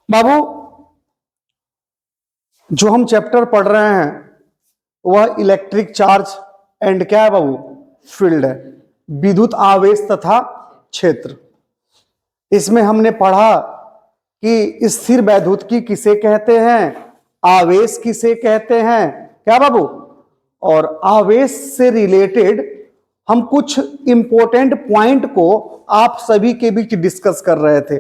बाबू, जो हम चैप्टर पढ़ रहे हैं वह इलेक्ट्रिक चार्ज एंड क्या है बाबू, फील्ड है, विद्युत आवेश तथा क्षेत्र। इसमें हमने पढ़ा कि स्थिर वैद्युतिकी किसे कहते हैं, आवेश किसे कहते हैं, क्या बाबू, और आवेश से रिलेटेड हम कुछ इंपॉर्टेंट पॉइंट को आप सभी के बीच डिस्कस कर रहे थे,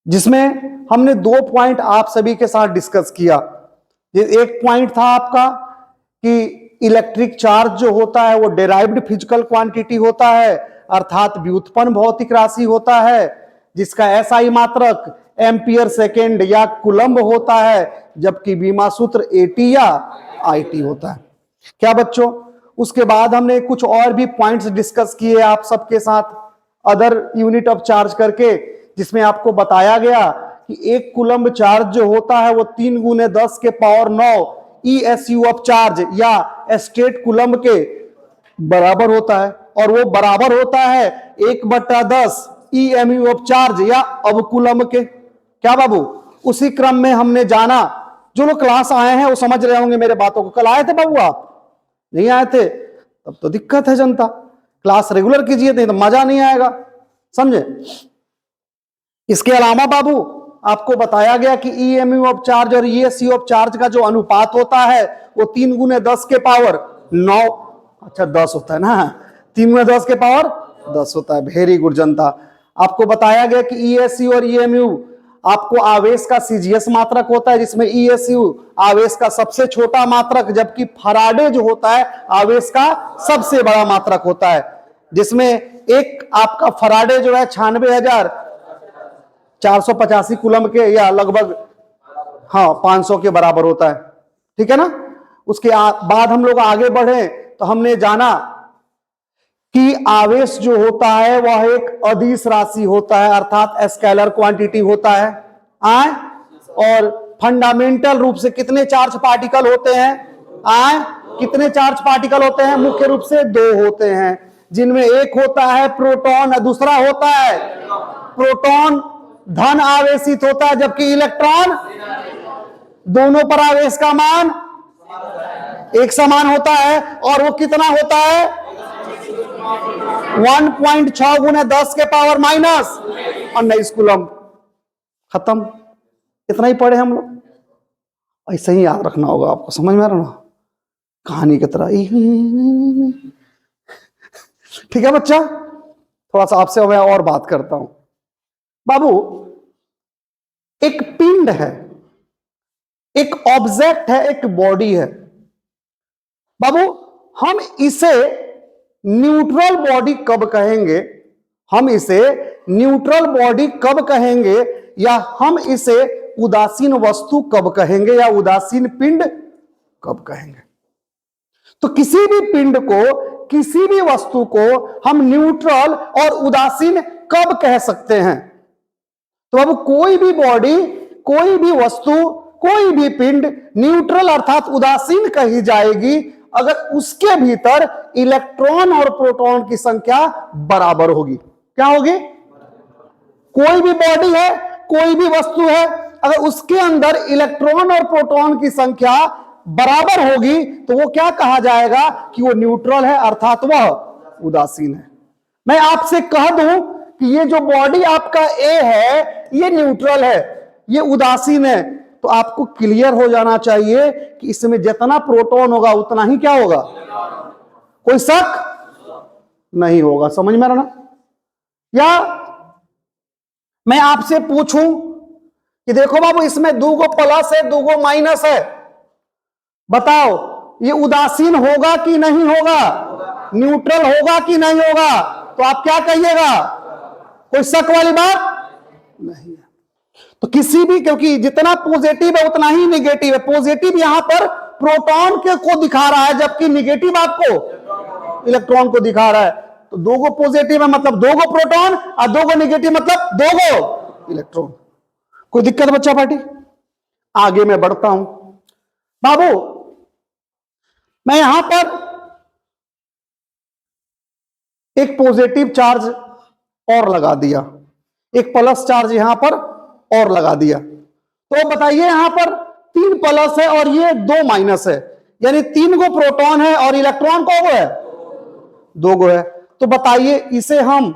जिसमें हमने 2 पॉइंट आप सभी के साथ डिस्कस किया। एक पॉइंट था आपका कि इलेक्ट्रिक चार्ज जो होता है वो डेराइव्ड फिजिकल क्वांटिटी होता है, अर्थात व्युत्पन्न भौतिक राशि होता है, जिसका एसआई मात्रक एम्पियर सेकेंड या कुलम्ब होता है, जबकि बीमा सूत्र एटी या आईटी होता है। क्या बच्चों, उसके बाद हमने कुछ और भी पॉइंट्स डिस्कस किए आप सबके साथ अदर यूनिट ऑफ चार्ज करके, जिसमें आपको बताया गया कि एक कुलम्ब चार्ज जो होता है वो 3 गुने 10 के पावर 9 ESU ऑफ चार्ज या स्टेट कुलम्ब के बराबर होता है, और वो बराबर होता है 1/10 EMU ऑफ चार्ज या अवकुलम्ब के। क्या बाबू, उसी क्रम में हमने जाना, जो लोग क्लास आए हैं वो समझ रहे होंगे मेरे बातों को। कल आए थे बाबू, आप नहीं आए थे तब तो दिक्कत है जनता, क्लास रेगुलर कीजिए, नहीं तो मजा नहीं आएगा, समझे। इसके अलावा बाबू आपको बताया गया कि EMU ऑफ चार्ज और ESU ऑफ चार्ज का जो अनुपात होता है वो 3 गुने 10 के पावर 9, अच्छा 10 होता है ना, 3 गुने 10 के पावर 10 होता है। वेरी गुड जनता। आपको बताया गया कि ESU और EMU आपको आवेश का CGS मात्रक होता है, जिसमें ESU आवेश का सबसे छोटा मात्रक, जबकि फराडे जो होता है आवेश का सबसे बड़ा मात्रक होता है, जिसमें एक आपका फराडे जो है 96,485 कुलम्ब के या लगभग 500 के बराबर होता है, ठीक है ना। उसके बाद हम लोग आगे बढ़े तो हमने जाना कि आवेश जो होता है वह एक अदिश राशि होता है, अर्थात स्केलर क्वांटिटी होता है। और फंडामेंटल रूप से कितने चार्ज पार्टिकल होते हैं, कितने चार्ज पार्टिकल होते हैं, मुख्य रूप से 2 होते हैं, जिनमें एक होता है प्रोटॉन और दूसरा होता है प्रोटॉन धन आवेशित होता है, जबकि इलेक्ट्रॉन, दोनों पर आवेश का मान एक समान होता है, और वो कितना होता है 1.6 गुने 10 के पावर माइनस 19 कुलम्ब। खत्म, इतना ही पढ़े हम लोग, ऐसे ही याद रखना होगा आपको, समझ में आ रहा ना, कहानी की तरह। ठीक है बच्चा, थोड़ा सा आपसे मैं और बात करता हूं। बाबू, एक पिंड है, एक ऑब्जेक्ट है, एक बॉडी है बाबू, हम इसे न्यूट्रल बॉडी कब कहेंगे, हम इसे न्यूट्रल बॉडी कब कहेंगे, या हम इसे उदासीन वस्तु कब कहेंगे, या उदासीन पिंड कब कहेंगे। तो किसी भी पिंड को, किसी भी वस्तु को हम न्यूट्रल और उदासीन कब कह सकते हैं। तो अब कोई भी बॉडी, कोई भी वस्तु, कोई भी पिंड न्यूट्रल अर्थात उदासीन कही जाएगी अगर उसके भीतर इलेक्ट्रॉन और प्रोटॉन की संख्या बराबर होगी। क्या होगी, कोई भी बॉडी है, कोई भी वस्तु है, अगर उसके अंदर इलेक्ट्रॉन और प्रोटॉन की संख्या बराबर होगी तो वो क्या कहा जाएगा कि वो न्यूट्रल है, अर्थात वह उदासीन है। मैं आपसे कह दूं कि ये जो बॉडी आपका ए है ये न्यूट्रल है, ये उदासीन है, तो आपको क्लियर हो जाना चाहिए कि इसमें जितना प्रोटॉन होगा उतना ही क्या होगा, कोई शक नहीं होगा। समझ में आ रहा ना। या मैं आपसे पूछूं कि देखो बाबू, इसमें 2 गो प्लस है, 2 गो माइनस है, बताओ ये उदासीन होगा कि नहीं होगा, न्यूट्रल होगा कि नहीं होगा, तो आप क्या कहिएगा, कोई शक वाली बात नहीं है। तो किसी भी, क्योंकि जितना पॉजिटिव है उतना ही निगेटिव है, पॉजिटिव यहां पर प्रोटॉन के को दिखा रहा है, जबकि निगेटिव आपको इलेक्ट्रॉन को दिखा रहा है। तो 2 गो पॉजिटिव है मतलब 2 गो प्रोटॉन, और 2 गो निगेटिव मतलब 2 गो इलेक्ट्रॉन। कोई दिक्कत बच्चा पार्टी। आगे मैं बढ़ता हूं बाबू, मैं यहां पर एक पॉजिटिव चार्ज और लगा दिया, एक प्लस चार्ज यहां पर और लगा दिया, तो बताइए यहां पर 3 प्लस है और ये 2 माइनस है, यानी 3 गो प्रोटॉन है और इलेक्ट्रॉन को है 2 गो है। तो बताइए इसे हम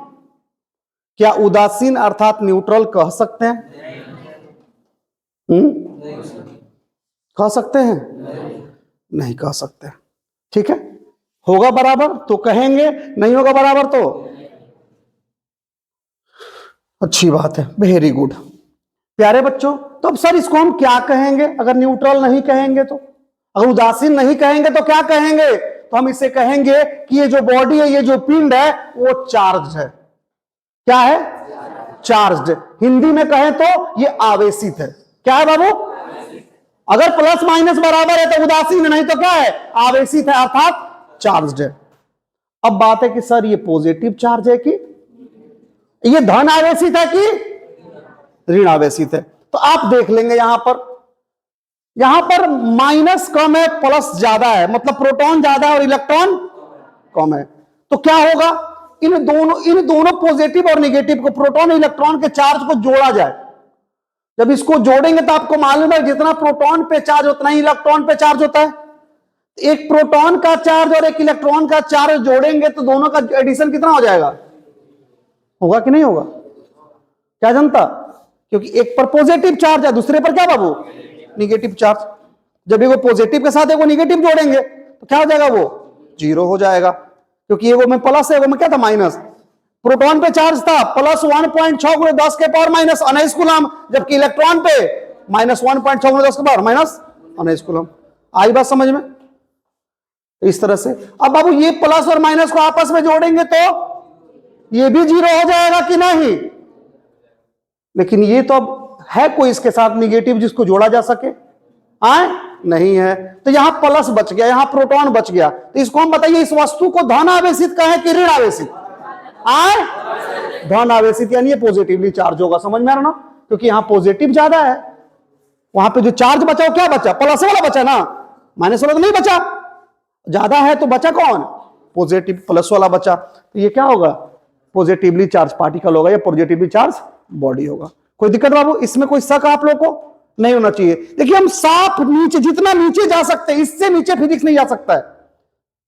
क्या उदासीन अर्थात न्यूट्रल कह सकते हैं? कह सकते हैं? नहीं कह सकते। ठीक है, होगा बराबर तो कहेंगे, नहीं होगा बराबर तो अच्छी बात है, वेरी गुड। प्यारे बच्चों, तो अब सर इसको हम क्या कहेंगे अगर न्यूट्रल नहीं कहेंगे तो? अगर उदासीन नहीं कहेंगे तो क्या कहेंगे? तो हम इसे कहेंगे कि ये जो बॉडी है, ये जो पिंड है वो चार्ज है। क्या है? चार्ज। हिंदी में कहें तो ये आवेशित है। क्या है बाबू? अगर प्लस माइनस बराबर है तो उदासीन, नहीं तो क्या है? आवेशित है अर्थात चार्ज है। अब बात है कि सर ये पॉजिटिव चार्ज है कि ये धन आवेशित है कि ऋण आवेशित है? तो आप देख लेंगे यहां पर माइनस कम है, प्लस ज्यादा है, मतलब प्रोटॉन ज्यादा है और इलेक्ट्रॉन कम है। तो क्या होगा? इन दोनों पॉजिटिव और नेगेटिव को, प्रोटॉन और इलेक्ट्रॉन के चार्ज को जोड़ा जाए। जब इसको जोड़ेंगे तो आपको मालूम है जितना प्रोटॉन पे चार्ज उतना ही इलेक्ट्रॉन पे चार्ज होता है। एक प्रोटॉन का चार्ज और एक इलेक्ट्रॉन का चार्ज जोड़ेंगे तो दोनों का एडिशन कितना हो जाएगा? होगा कि नहीं होगा? क्या जनता? क्योंकि एक पर पॉजिटिव चार्ज है, दूसरे पर क्या बाबू? Negative charge. जब एगो पॉजिटिव के साथ एगो निगेटिव जोड़ेंगे तो क्या हो जाएगा? वो 0 हो जाएगा, क्योंकि एगो में प्लस है, एगो में क्या था? माइनस। प्रोटॉन पे चार्ज था प्लस 1.6 × 10 के पावर माइनस 19 कूलम, जबकि इलेक्ट्रॉन पे माइनस 1.6 × 10 के पावर माइनस 19 कूलम। आई बात समझ में? इस तरह से अब बाबू ये प्लस और माइनस को आपस में जोड़ेंगे तो ये भी 0 हो जाएगा कि नहीं? लेकिन ये तो अब है कोई इसके साथ निगेटिव जिसको जोड़ा जा सके? आए नहीं है, तो यहां प्लस बच गया, यहां प्रोटॉन बच गया। तो इसको हम बताइए इस वस्तु को धन आवेशित कहें कि ऋण आवेशित? आए धन आवेशित, यानी ये पॉजिटिवली चार्ज होगा। समझ में आ रहा ना? क्योंकि यहां पॉजिटिव ज्यादा है, वहां पे जो चार्ज बचा वो क्या बचा? प्लस वाला बचा ना, माइनस वाला तो नहीं बचा। ज्यादा है तो बचा कौन? पॉजिटिव, प्लस वाला बचा। तो ये क्या होगा? पॉजिटिवली चार्ज पार्टिकल होगा या पॉजिटिवली चार्ज बॉडी होगा। कोई दिक्कत बाबू? इसमें कोई शक आप लोग को नहीं होना चाहिए। देखिए हम साफ नीचे, जितना नीचे जा सकते हैं, इससे नीचे फिजिक्स नहीं जा सकता है।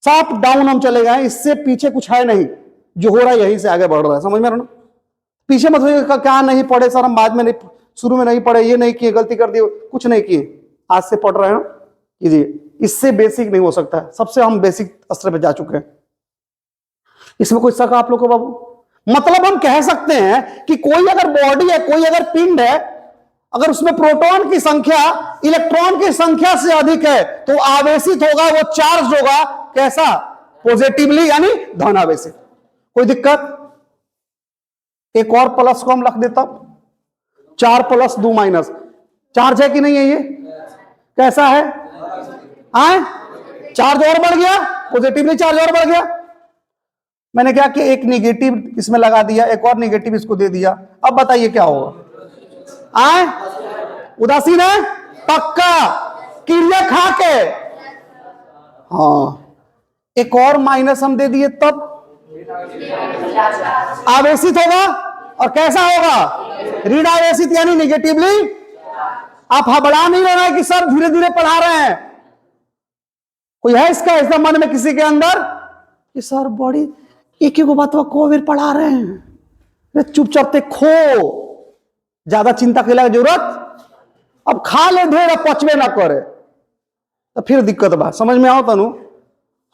साफ डाउन हम चले गए, इससे पीछे कुछ है नहीं, जो हो रहा है यहीं से आगे बढ़ रहा है। समझ में आ रहा ना? पीछे मत होइए क्या नहीं पढ़े सर, हम बाद में नहीं, शुरू में नहीं पढ़े, ये नहीं किए, गलती कर दी, कुछ नहीं किए, आज से पढ़ रहे हैं कीजिए। इससे बेसिक नहीं हो सकता है, सबसे हम बेसिक स्तर पे जा चुके हैं। इसमें कोई शक आप लोग को बाबू? मतलब हम कह सकते हैं कि कोई अगर बॉडी है, कोई अगर पिंड है, अगर उसमें प्रोटॉन की संख्या इलेक्ट्रॉन की संख्या से अधिक है तो आवेशित होगा, वो चार्ज होगा कैसा? पॉजिटिवली, यानी धन आवेशित। कोई दिक्कत? एक और प्लस को हम रख देता, 4 + 2 माइनस, चार्ज है कि नहीं है? ये कैसा है? आए चार्ज और बढ़ गया, पॉजिटिवली चार्ज और बढ़ गया। मैंने क्या कि एक नेगेटिव इसमें लगा दिया, एक और नेगेटिव इसको दे दिया। अब बताइए क्या होगा? आए उदासीन है पक्का, क्रिया खा के। हाँ, एक और माइनस हम दे दिए तब आवेशित होगा, और कैसा होगा? ऋण आवेशित, यानी निगेटिवली। आप हबड़ा नहीं रहे हैं कि सर धीरे धीरे पढ़ा रहे हैं। कोई है इसका ऐसा मन में किसी के अंदर कि सर बड़ी एक ही बात को फिर पढ़ा रहे हैं? चुपचाप ते खो, ज्यादा चिंता के लिए जरूरत। अब खा ले ढेर, पचवे ना करे तो फिर दिक्कत बा। समझ में आओ तनु?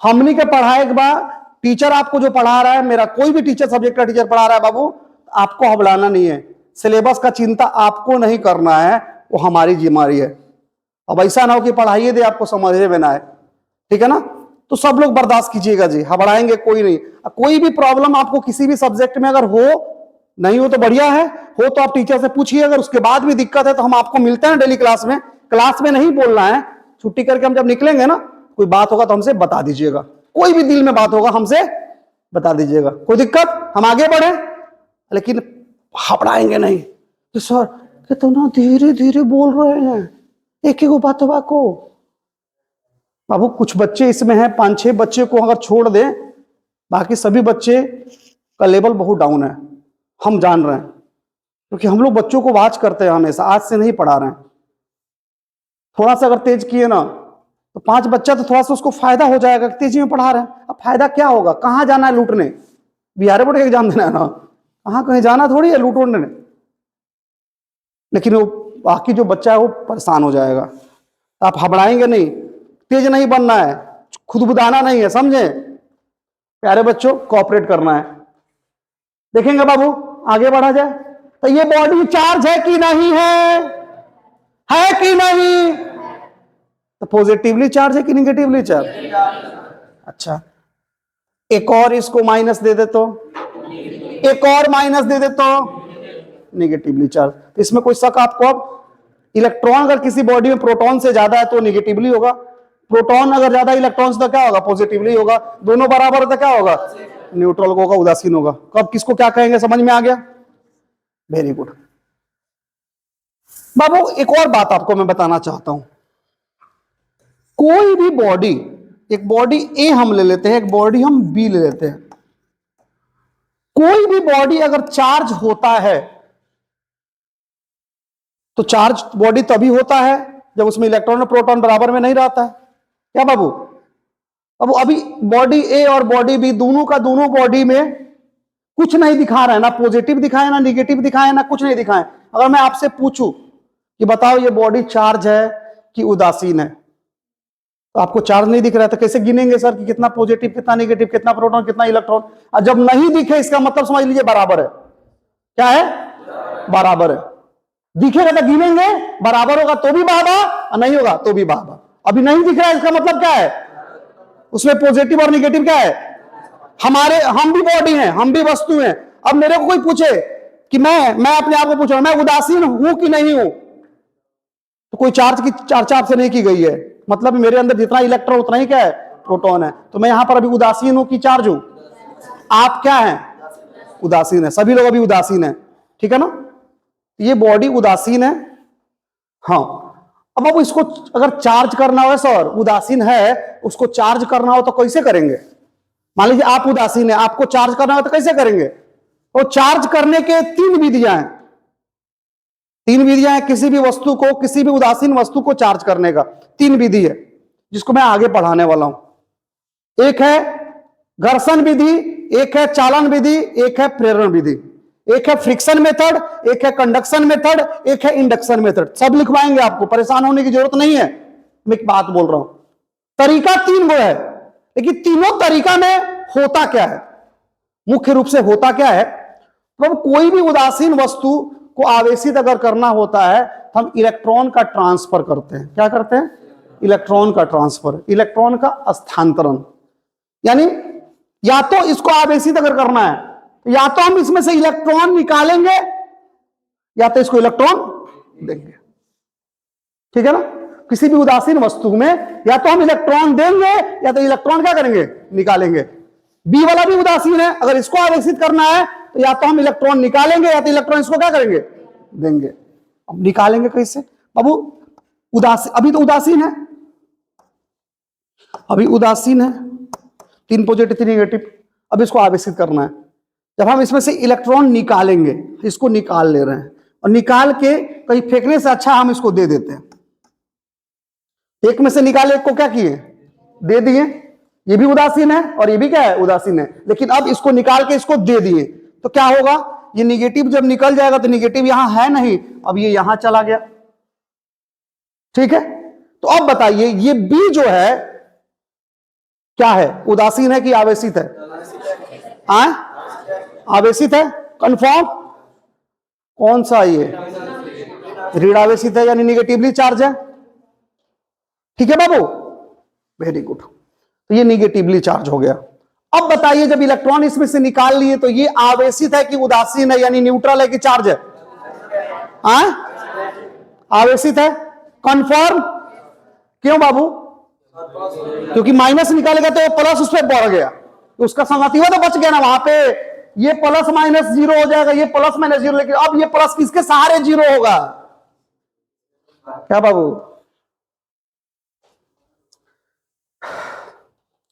हमनी के पढ़ाए के बाद टीचर आपको जो पढ़ा रहा है, मेरा कोई भी टीचर, सब्जेक्ट का टीचर पढ़ा रहा है बाबू, आपको हबड़ाना नहीं है। सिलेबस का चिंता आपको नहीं करना है, वो हमारी जिम्मेदारी है। अब ऐसा ना हो कि पढ़ाइए दे आपको समझे में ना आए, ठीक है ना? तो सब लोग बर्दाश्त कीजिएगा जी, हबड़ाएंगे कोई नहीं। कोई भी प्रॉब्लम आपको किसी भी सब्जेक्ट में अगर हो, नहीं हो तो बढ़िया है, हो तो आप टीचर से पूछिए। अगर उसके बाद भी दिक्कत है तो हम आपको मिलते हैं डेली क्लास में। क्लास में नहीं बोलना है, छुट्टी करके हम जब निकलेंगे ना, कोई बात होगा तो हमसे बता दीजिएगा, कोई भी दिल में बात होगा हमसे बता दीजिएगा। कोई दिक्कत? हम आगे बढ़े, लेकिन हबड़ाएंगे नहीं कि सर कितना धीरे धीरे बोल रहे हैं, एक एक बात को। बाबू कुछ बच्चे इसमें हैं, 5-6 बच्चे को अगर छोड़ दें, बाकी सभी बच्चे का लेवल बहुत डाउन है, हम जान रहे हैं। क्योंकि हम लोग बच्चों को वाच करते हैं हमेशा, आज से नहीं पढ़ा रहे हैं। थोड़ा सा अगर तेज किए ना तो 5 बच्चा तो थोड़ा सा उसको फायदा हो जाएगा, तेजी में पढ़ा रहे हैं। अब फायदा क्या होगा, कहां जाना है लूटने, बिहार बोर्ड का एग्जाम देना है ना, कहां कहीं जाना थोड़ी है लूटने। लेकिन वो बाकी जो बच्चा है वो परेशान हो जाएगा। आप हबड़ाएंगे नहीं, तेज नहीं बनना है, खुदबुदाना नहीं है, समझे प्यारे बच्चों, कोऑपरेट करना है। देखेंगे बाबू, आगे बढ़ा जाए तो ये बॉडी चार्ज है कि नहीं है कि नहीं, तो पॉजिटिवली चार्ज है कि निगेटिवली चार्ज। अच्छा, एक और इसको माइनस दे दे तो, एक और माइनस दे दे तो निगेटिवली चार्ज। तो इसमें कोई शक आपको? अब इलेक्ट्रॉन अगर किसी बॉडी में प्रोटॉन से ज्यादा है तो निगेटिवली होगा, प्रोटॉन अगर ज्यादा इलेक्ट्रॉन से तो क्या होगा, पॉजिटिवली होगा। दोनों बराबर तो क्या होगा, न्यूट्रल होगा, उदासीन होगा। कब किसको क्या कहेंगे, समझ में आ गया? Very good. बाबू एक और बात आपको मैं बताना चाहता हूं, कोई भी बॉडी, एक बॉडी ए हम ले लेते हैं, एक बॉडी हम बी ले लेते हैं। कोई भी बॉडी अगर चार्ज होता है तो चार्ज बॉडी तभी होता है जब उसमें इलेक्ट्रॉन और प्रोटॉन बराबर में नहीं रहता है। क्या बाबू? अब अभी बॉडी ए और बॉडी बी दोनों का दोनों बॉडी में कुछ नहीं दिखा रहा है, ना पॉजिटिव दिखाए ना निगेटिव दिखाए ना कुछ नहीं दिखाए। अगर मैं आपसे पूछूं कि बताओ ये बॉडी चार्ज है कि उदासीन है, तो आपको चार्ज नहीं दिख रहा है, तो कैसे गिनेंगे सर कि कितना पॉजिटिव कितना निगेटिव, कितना प्रोटॉन कितना इलेक्ट्रॉन? और जब नहीं दिखे इसका मतलब समझ लीजिए बराबर है। क्या है? बराबर है। दिखेगा तो गिनेंगे, बराबर होगा तो भी बाबा और नहीं होगा तो भी बाबा। अभी नहीं दिख रहा है, इसका मतलब क्या है, उसमें पॉजिटिव और निगेटिव क्या है। हमारे, हम भी बॉडी हैं, हम भी वस्तु हैं। अब मेरे को कोई पूछे कि मैं अपने आप को पूछ रहा हूं मैं उदासीन हूं कि नहीं हूं, तो कोई चार्ज की चर्चा आपसे नहीं की गई है। मतलब मेरे अंदर जितना इलेक्ट्रॉन उतना ही क्या है, प्रोटॉन है। तो मैं यहां पर अभी उदासीन हूं कि चार्ज हूं? आप क्या है? उदासीन है। सभी लोग अभी उदासीन है, ठीक है ना? ये बॉडी उदासीन है। हाँ, अब इसको अगर चार्ज करना हो सर, उदासीन है, उसको चार्ज करना हो तो कैसे करेंगे? मान लीजिए आप उदासीन है, आपको चार्ज करना हो तो कैसे करेंगे? तो चार्ज करने के 3 विधियां हैं। 3 विधियां हैं किसी भी वस्तु को, किसी भी उदासीन वस्तु को चार्ज करने का 3 विधि है, जिसको मैं आगे पढ़ाने वाला हूं। एक है घर्षण विधि, एक है चालन विधि, एक है प्रेरण विधि। एक है फ्रिक्शन मेथड, एक है कंडक्शन मेथड, एक है इंडक्शन मेथड। सब लिखवाएंगे आपको, परेशान होने की जरूरत नहीं है। मैं एक बात बोल रहा हूं, तरीका 3 वो है, लेकिन तीनों तरीका में होता क्या है, मुख्य रूप से होता क्या है? तो कोई भी उदासीन वस्तु को आवेशित अगर करना होता है तो हम इलेक्ट्रॉन का ट्रांसफर करते हैं। क्या करते हैं? इलेक्ट्रॉन का ट्रांसफर, इलेक्ट्रॉन का स्थानांतरण। यानी या तो इसको आवेशित अगर करना है तो या तो हम इसमें से इलेक्ट्रॉन निकालेंगे या तो इसको इलेक्ट्रॉन देंगे। ठीक है ना? किसी भी उदासीन वस्तु में या तो हम इलेक्ट्रॉन देंगे या तो इलेक्ट्रॉन क्या करेंगे, निकालेंगे। बी वाला भी उदासीन है, अगर इसको आवेशित करना है तो या तो हम इलेक्ट्रॉन निकालेंगे या तो इलेक्ट्रॉन इसको क्या करेंगे, देंगे। अब निकालेंगे कैसे बाबू? उदासीन, अभी तो उदासीन है, अभी उदासीन है, 3 पॉजिटिव 3 नेगेटिव। अब इसको आवेशित करना है। जब हम इसमें से इलेक्ट्रॉन निकालेंगे, इसको निकाल ले रहे हैं और निकाल के कहीं फेंकने से अच्छा हम इसको दे देते हैं। एक में से निकाले, एक को क्या किए, दे दिए। ये भी उदासीन है और ये भी क्या है, उदासीन है। लेकिन अब इसको निकाल के इसको दे दिए तो क्या होगा, ये निगेटिव जब निकल जाएगा तो निगेटिव यहां है नहीं, अब ये यहां चला गया। ठीक है? तो अब बताइए ये बी जो है क्या है, उदासीन है कि आवेशित है? आवेशित है, कंफर्म? कौन सा? ये ऋण आवेशित है यानी निगेटिवली चार्ज है। ठीक है बाबू, वेरी गुड। तो ये निगेटिवली चार्ज हो गया। अब बताइए जब इलेक्ट्रॉन इसमें से निकाल लिए तो ये आवेशित है कि उदासीन है, यानी न्यूट्रल है कि चार्ज है? आवेशित है, कंफर्म? क्यों बाबू? क्योंकि माइनस निकालेगा तो प्लस उस पर बढ़ गया, तो उसका संगति हुआ तो बच गया ना वहां पे। ये प्लस माइनस 0 हो जाएगा, ये प्लस माइनस 0, लेकिन अब ये प्लस किसके सहारे 0 होगा? क्या बाबू?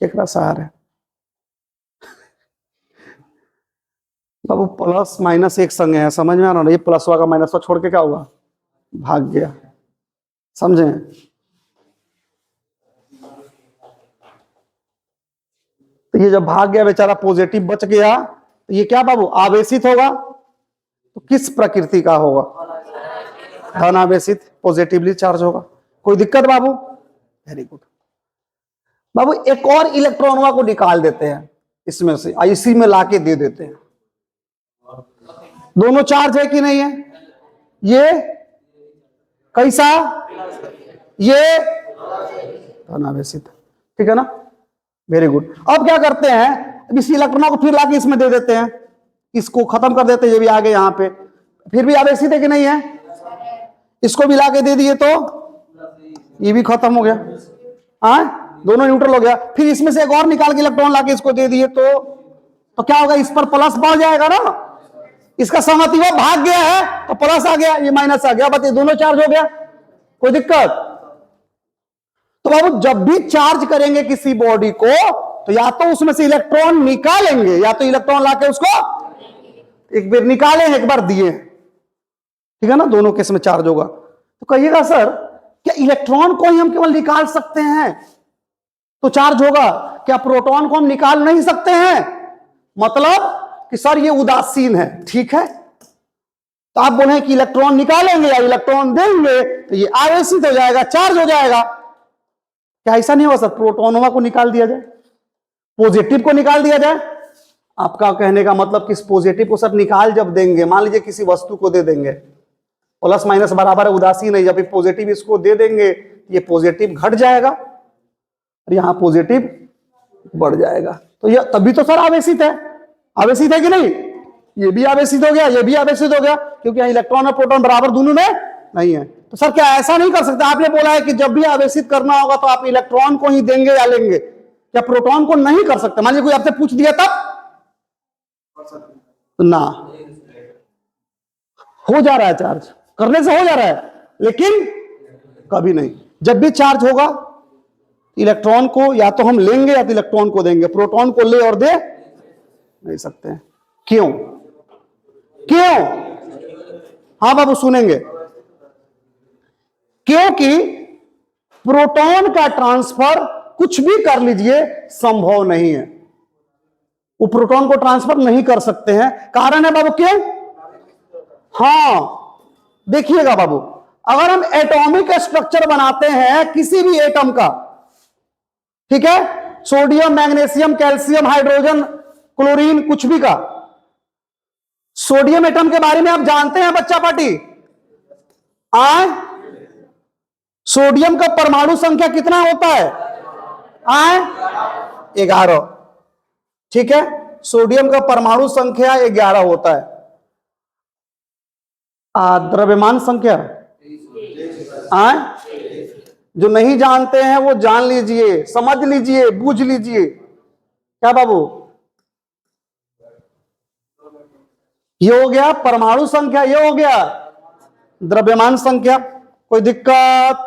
केकरा सहारे? बाबू प्लस माइनस एक संग है, समझ में आ रहा है? ये प्लस का माइनस छोड़ के क्या होगा, भाग गया, समझे? तो ये जब भाग गया बेचारा, पॉजिटिव बच गया, तो ये क्या बाबू, आवेशित होगा। तो किस प्रकृति का होगा, धन आवेशित, पॉजिटिवली चार्ज होगा। कोई दिक्कत बाबू? वेरी गुड बाबू। एक और इलेक्ट्रॉनों को निकाल देते हैं इसमें से, इसी में लाके दे देते हैं। दोनों चार्ज है कि नहीं है? ये कैसा, ये धन आवेशित, ठीक है ना? Very good. अब क्या करते हैं, अब इस इलेक्ट्रॉनों को फिर लाके इसमें दे देते हैं, इसको खत्म कर देते हैं, ये भी आ गए यहां पे, फिर भी आवेशित है कि नहीं है? इसको भी लाके दे दिए तो ये भी खत्म हो गया, दोनों न्यूट्रल हो गया। फिर इसमें से एक और निकाल के इलेक्ट्रॉन लाके इसको दे दिए तो क्या होगा, इस पर प्लस बढ़ जाएगा ना, इसका समवर्ती भाग गया है तो प्लस आ गया, ये माइनस आ गया, बताइए दोनों चार्ज हो गया। कोई दिक्कत? तो बाबू जब भी चार्ज करेंगे किसी बॉडी को, तो या तो उसमें से इलेक्ट्रॉन निकालेंगे या तो इलेक्ट्रॉन लाके उसको एक बार निकाले, एक बार दिए, ठीक है ना? दोनों केस में चार्ज होगा। तो कहिएगा सर क्या इलेक्ट्रॉन को ही हम केवल निकाल सकते हैं तो चार्ज होगा, क्या प्रोटॉन को हम निकाल नहीं सकते हैं? मतलब कि सर ये उदासीन है, ठीक है। तो आप बोले कि इलेक्ट्रॉन निकालेंगे या इलेक्ट्रॉन देंगे तो ये आवेशित हो जाएगा, चार्ज हो जाएगा। क्या ऐसा नहीं होगा सर, प्रोटोनों को निकाल दिया जाए, पॉजिटिव को निकाल दिया जाए? आपका कहने का मतलब कि इस पॉजिटिव को सर निकाल जब देंगे, मान लीजिए किसी वस्तु को दे देंगे, प्लस माइनस बराबर है, उदासीन है, जब पॉजिटिव इसको दे देंगे ये पॉजिटिव घट जाएगा और यहां पॉजिटिव बढ़ जाएगा, तो ये तभी तो सर आवेशित है। आवेशित है कि नहीं? ये भी आवेशित हो गया, ये भी आवेशित हो गया, क्योंकि यहां इलेक्ट्रॉन और प्रोटॉन बराबर दोनों में नहीं है। तो सर क्या ऐसा नहीं कर सकते? आपने बोला है कि जब भी आवेशित करना होगा तो आप इलेक्ट्रॉन को ही देंगे या लेंगे, क्या प्रोटॉन को नहीं कर सकते? मान लीजिए कोई आपसे पूछ दिया तब ना, हो जा रहा है चार्ज, करने से हो जा रहा है, लेकिन कभी नहीं। जब भी चार्ज होगा इलेक्ट्रॉन को या तो हम लेंगे या तो इलेक्ट्रॉन को देंगे, प्रोटॉन को ले और दे नहीं सकते हैं। क्यों? क्यों? हाँ बाबू सुनेंगे, क्योंकि प्रोटॉन का ट्रांसफर कुछ भी कर लीजिए संभव नहीं है, वो प्रोटॉन को ट्रांसफर नहीं कर सकते हैं। कारण है बाबू क्यों? हाँ देखिएगा बाबू, अगर हम एटॉमिक स्ट्रक्चर बनाते हैं किसी भी एटम का, ठीक है, sodium, magnesium, calcium, hydrogen, chlorine, कुछ भी का, सोडियम एटम के बारे में आप जानते हैं बच्चा पार्टी? सोडियम का परमाणु संख्या कितना होता है? 11, ठीक है, सोडियम का परमाणु संख्या 11 होता है। द्रव्यमान संख्या जो नहीं जानते हैं वो जान लीजिए, समझ लीजिए, बूझ लीजिए। क्या बाबू? ये हो गया परमाणु संख्या, ये हो गया द्रव्यमान संख्या। कोई दिक्कत?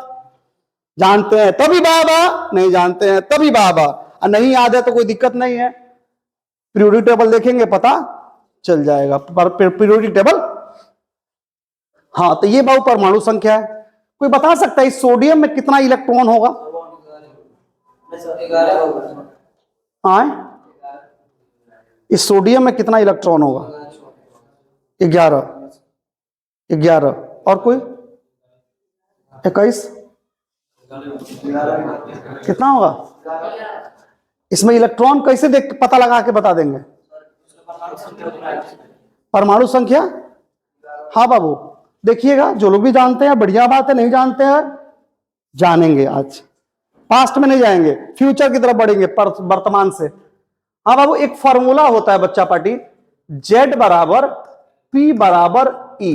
जानते हैं तभी बाबा, नहीं जानते हैं तभी बाबा, और नहीं याद है तो कोई दिक्कत नहीं है, पीरियोडिक टेबल देखेंगे पता चल जाएगा। पीरियोडिक टेबल, हाँ तो ये बाबू परमाणु संख्या है। कोई बता सकता है इस सोडियम में कितना इलेक्ट्रॉन होगा? इस सोडियम में कितना इलेक्ट्रॉन होगा? 11 और कोई 21, कितना होगा? इसमें इलेक्ट्रॉन कैसे देख पता लगा के बता देंगे? परमाणु संख्या, हाँ बाबू देखिएगा, जो लोग भी जानते हैं बढ़िया बात है, नहीं जानते हैं जानेंगे, आज पास्ट में नहीं जाएंगे, फ्यूचर की तरफ बढ़ेंगे वर्तमान से। हाँ बाबू एक फॉर्मूला होता है बच्चा पार्टी, Z बराबर P बराबर E।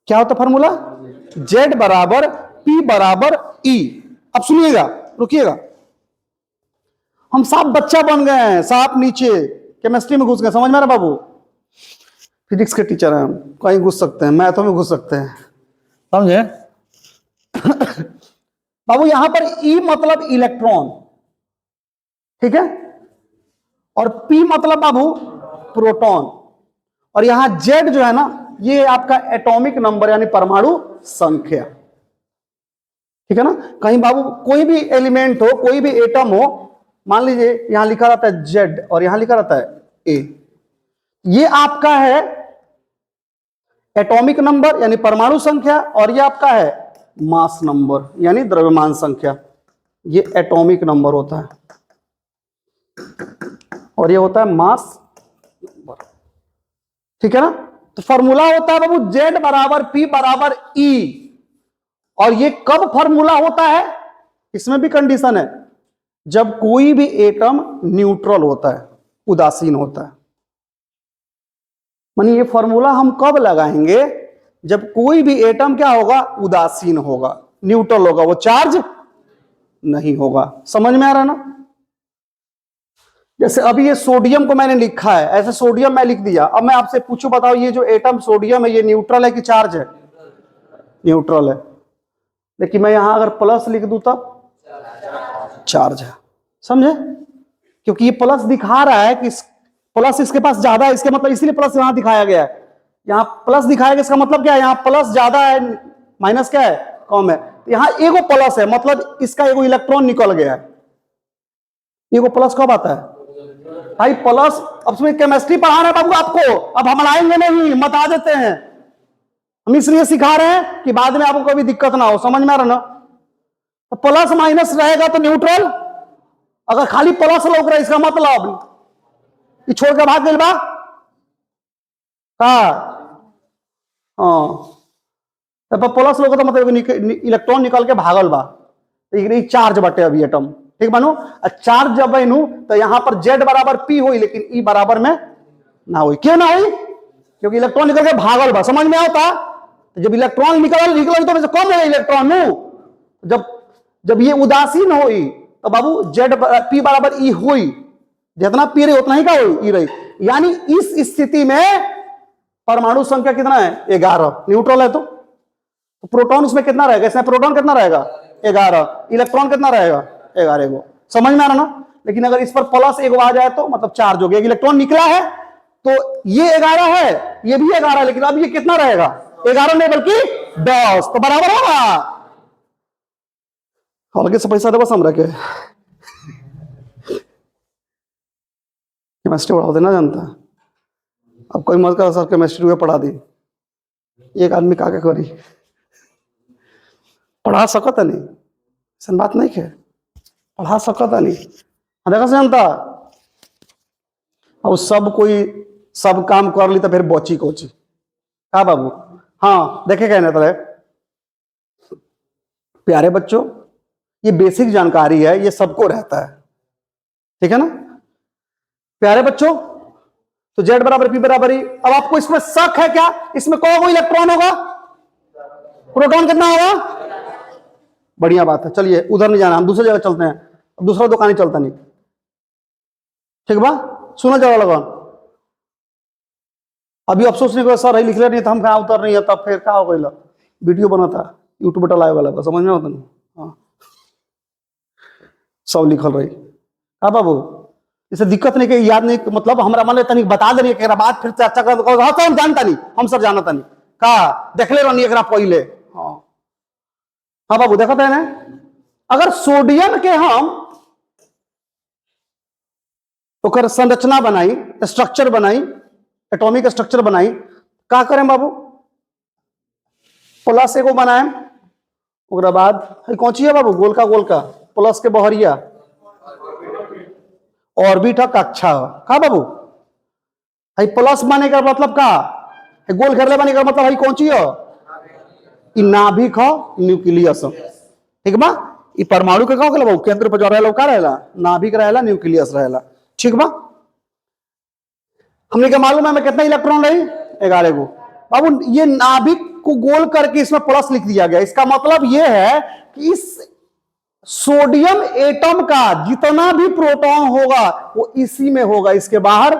क्या होता फॉर्मूला? Z बराबर P बराबर E। अब सुनिएगा, रुकिएगा, हम साफ बच्चा बन गए हैं, साफ नीचे केमिस्ट्री में घुस गए, समझ में आ रहा बाबू? फिजिक्स के टीचर हैं हम, कहीं घुस सकते हैं, मैथों में घुस सकते हैं, समझे? बाबू यहां पर E मतलब इलेक्ट्रॉन, ठीक है, और P मतलब बाबू प्रोटॉन, और यहां जेड जो है ना, ये आपका एटॉमिक नंबर यानी परमाणु संख्या। ठीक है ना। कहीं बाबू कोई भी एलिमेंट हो, कोई भी एटम हो, मान लीजिए यहां लिखा रहता है जेड और यहां लिखा रहता है ए, ये आपका है एटॉमिक नंबर यानी परमाणु संख्या, और ये आपका है मास नंबर यानी द्रव्यमान संख्या। ये एटॉमिक नंबर होता है और ये होता है मास नंबर। ठीक है ना। तो फॉर्मूला होता है बाबू जेड बराबर पी बराबर ई, और ये कब फॉर्मूला होता है, इसमें भी कंडीशन है, जब कोई भी एटम न्यूट्रल होता है, उदासीन होता है। मानी ये फॉर्मूला हम कब लगाएंगे, जब कोई भी एटम क्या होगा, उदासीन होगा, न्यूट्रल होगा, वो चार्ज नहीं होगा। समझ में आ रहा है ना। जैसे अभी ये सोडियम को मैंने लिखा है, ऐसे सोडियम मैं लिख दिया, अब मैं आपसे पूछूं, बताओ ये जो एटम सोडियम है, ये न्यूट्रल है कि चार्ज है? न्यूट्रल है। लेकिन मैं यहां अगर प्लस लिख दूं तब चार्ज है। समझे? क्योंकि ये प्लस दिखा रहा है कि प्लस इसके पास ज्यादा है, इसके मतलब इसलिए प्लस यहां दिखाया गया है। यहां प्लस दिखाया गया, इसका मतलब क्या है, यहां प्लस ज्यादा है, माइनस क्या है, कम है। यहां एगो प्लस है, मतलब इसका एगो इलेक्ट्रॉन निकल गया है। एगो प्लस कब आता है भाई? प्लस, अब उसमें केमिस्ट्री पढ़ा रहे बाबू आपको, अब हम लाएंगे नहीं, बता देते हैं। हम इसलिए सिखा रहे हैं कि बाद में आपको कोई दिक्कत ना हो। समझ में आ रहा ना। तो प्लस माइनस रहेगा तो न्यूट्रल, अगर खाली प्लस लौक रहा है इसका मतलब ये छोड़ के भाग गई बा तो प्लस लौक तो मतलब इलेक्ट्रॉन निकल के भागल बा, चार्ज बटे अभी एटम। ठीक मानो, चार्ज जब बनू तो यहां पर जेड बराबर पी हुई, लेकिन ई बराबर में ना हुई। क्यों ना हुई? क्योंकि इलेक्ट्रॉन निकल के भागल बा। समझ में आता? तो जब इलेक्ट्रॉन निकल तो कम है इलेक्ट्रॉन, जब ये उदासीन हुई तो बाबू जेड पी बराबर ई हुई, जितना पी रही उतना ही क्या हुई, ई रही। यानी इस स्थिति में परमाणु संख्या कितना है, 11। न्यूट्रल है तो प्रोटॉन उसमें कितना रहेगा, इसमें प्रोटॉन कितना रहेगा, 11। इलेक्ट्रॉन कितना रहेगा, 11 को। समझ में आ रहा ना। लेकिन अगर इस पर प्लस एगो आ जाए तो मतलब चार्ज हो गया, इलेक्ट्रॉन निकला है तो ये 11 है, ये भी 11 है, लेकिन अब ये कितना रहेगा, 11 नहीं बल्कि 10, तो बराबर होगा। हल्के से पैसा दे बस हम रखे। केमिस्ट्री पढ़ा देना जानता है। अब कोई मत कर सर केमिस्ट्री में पढ़ा दी, एक आदमी का क्या करी, पढ़ा सकता नहीं, ऐसा बात नहीं है, पढ़ा सकता नहीं। देखा से जानता अब सब कोई सब काम कर ली तो फिर बची कोची का बाबू। हाँ देखे कहने तरह प्यारे बच्चों, ये बेसिक जानकारी है, ये सबको रहता है। ठीक है ना प्यारे बच्चों। तो जेड बराबर पी बराबर ही। अब आपको इसमें शक है क्या, इसमें कौन कोई इलेक्ट्रॉन होगा, प्रोटॉन कितना होगा? बढ़िया बात है। चलिए उधर नहीं जाना, हम दूसरी जगह चलते हैं। अब दूसरा दुकान ही चलता नहीं। ठीक बा, सुना जरा लगा। अभी अफसोस नहीं करो सर लिख ले नहीं था, हम कहाँ उतर नहीं है, तब फिर क्या हो गई, वीडियो बना था यूट्यूब पर लाइव वाला, समझ में आता नहीं। हाँ सब लिखल रही। हाँ बाबू इसे दिक्कत नहीं कि याद नहीं, मतलब हमारा मन तनिक बता दे रही है, बात फिर चर्चा कर, हम जानता नहीं, हम सब जानता नहीं का देख ले रही एक पहले। हाँ हाँ बाबू देखा था ना, अगर सोडियम के हम तो संरचना बनाई, स्ट्रक्चर बनाई, एटॉमिक स्ट्रक्चर बनाई, क्या करें बाबू, प्लस एगो बनाए, उसके बाद कौन ची है बाबू, गोल का प्लस के बहरिया ऑर्बिट कक्षा का बाबू। है प्लस बने का मतलब का, गोल घेरले बने का मतलब है कौन ची है, नाभिक हो, न्यूक्लियस। ठीक बा, ये परमाणु के का बाबू केंद्र पर जो रहेला का रहेला, नाभिक रहेला, न्यूक्लियस रहेला। ठीक बा, हमने क्या मालूम है मैं कितना इलेक्ट्रॉन रही, 11 को। बाबू ये नाभिक को गोल करके इसमें प्लस लिख दिया गया, इसका मतलब यह है कि इस सोडियम एटम का जितना भी प्रोटॉन होगा वो इसी में होगा, इसके बाहर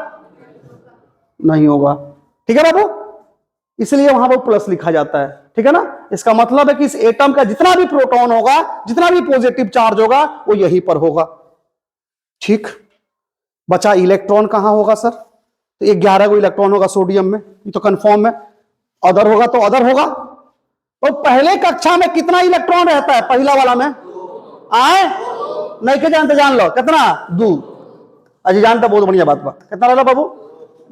नहीं होगा। ठीक है बाबू, इसलिए वहां पर प्लस लिखा जाता है। ठीक है ना, इसका मतलब है कि इस एटम का जितना भी प्रोटॉन होगा, जितना भी पॉजिटिव चार्ज होगा वो यहीं पर होगा। ठीक, बचा इलेक्ट्रॉन कहां होगा सर, तो ये 11 को इलेक्ट्रॉन होगा सोडियम में, ये तो कंफर्म है। अदर होगा तो अदर होगा। और पहले कक्षा में कितना इलेक्ट्रॉन रहता है पहला वाला में? आए नहीं के जानते जान लो कितना? 2। अजी जानता, बहुत बढ़िया बात बा। कितना रहता बाबू?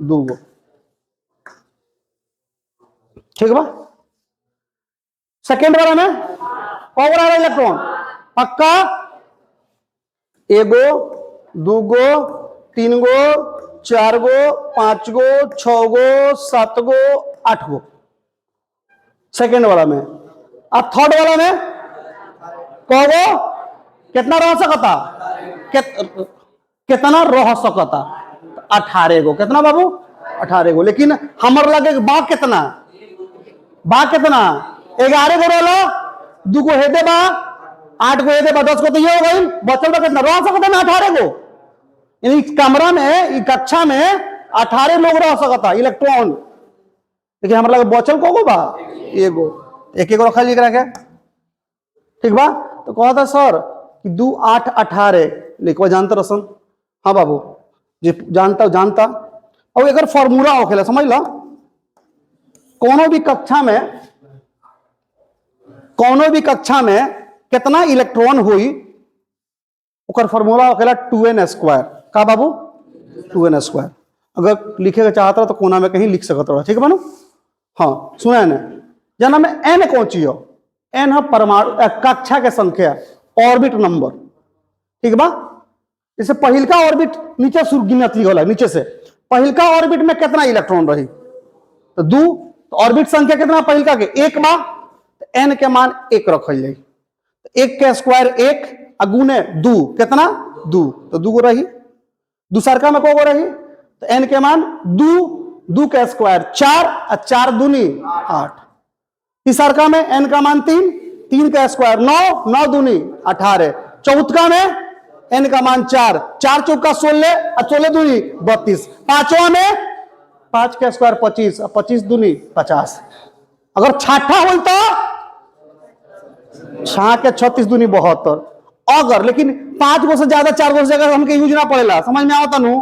2 गो। ठीक बा। सेकेंड वाला में कौन रहा इलेक्ट्रॉन? पक्का? 1 गो, 2 गो, 3 गो, 4 गो, 5 गो, 6 गो, 7 गो, 8 गो सेकेंड वाला में। अब थर्ड वाला में कौ गो? कितना रह सकता? कितना रह सकता? 18 गो। कितना बाबू? 18 गो। लेकिन हमर लगे बा कितना? बा कितना? 11 गो रहा, 2 गो हेदे बा, 8 गो हेदे बा, 10 गो तो ये हो गई। बचल बा कितना रह सकता ना? 18 गो। यानी कमरा में, कक्षा में 18 लोग रह सकता इलेक्ट्रॉन। लेकिन हमारे लगे बचल को बा? एगो। एक रखा लिख रखे। ठीक बा। तो कहा था सर कि 2 8 18 लिखवा जानते रसन? हाँ बाबू जी जानता जानता। और एक फॉर्मूला होखेला समझ लो। कोनो भी कक्षा में कितना इलेक्ट्रॉन हुई ओकर फॉर्मूला होखेला 2n²। का बाबू? 2n²। अगर लिखेगा चाहता तो कोना में कहीं लिख सकता रहा। ठीक है बानू? हाँ सुना है। जना में एन कौन चीज हो? एन है परमाणु कक्षा के संख्या, ऑर्बिट नंबर। ठीक बा। जैसे पहिल का ऑर्बिट नीचे गिनती होला, नीचे से पहिल का ऑर्बिट में कितना इलेक्ट्रॉन रही? तो 2। तो ऑर्बिट संख्या कितना पहिल का के? 1 बा। तो एन के मान 1 रखल जाए। तो 1 के स्क्वायर 1 अगुने 2 कितना? 2। तो 2 गो रही। दूसरका में को गो रही? तो एन के मान 2 के स्क्वायर 4 और 4 दूनी 8। तीसरका में एन का मान 3 का स्क्वायर 9, 9 दूनी 18। चौथा में एन का मान 4 चौका 16 और 16 दूनी 32। पांचवा में 5 का स्क्वायर 25 और 25 दूनी 50। अगर छठा हो तो 6 के 36 दूनी 72। अगर लेकिन 5 गो से ज्यादा 4 गो से ज्यादा हमके यूज ना पड़ेला। समझ में आवता नु?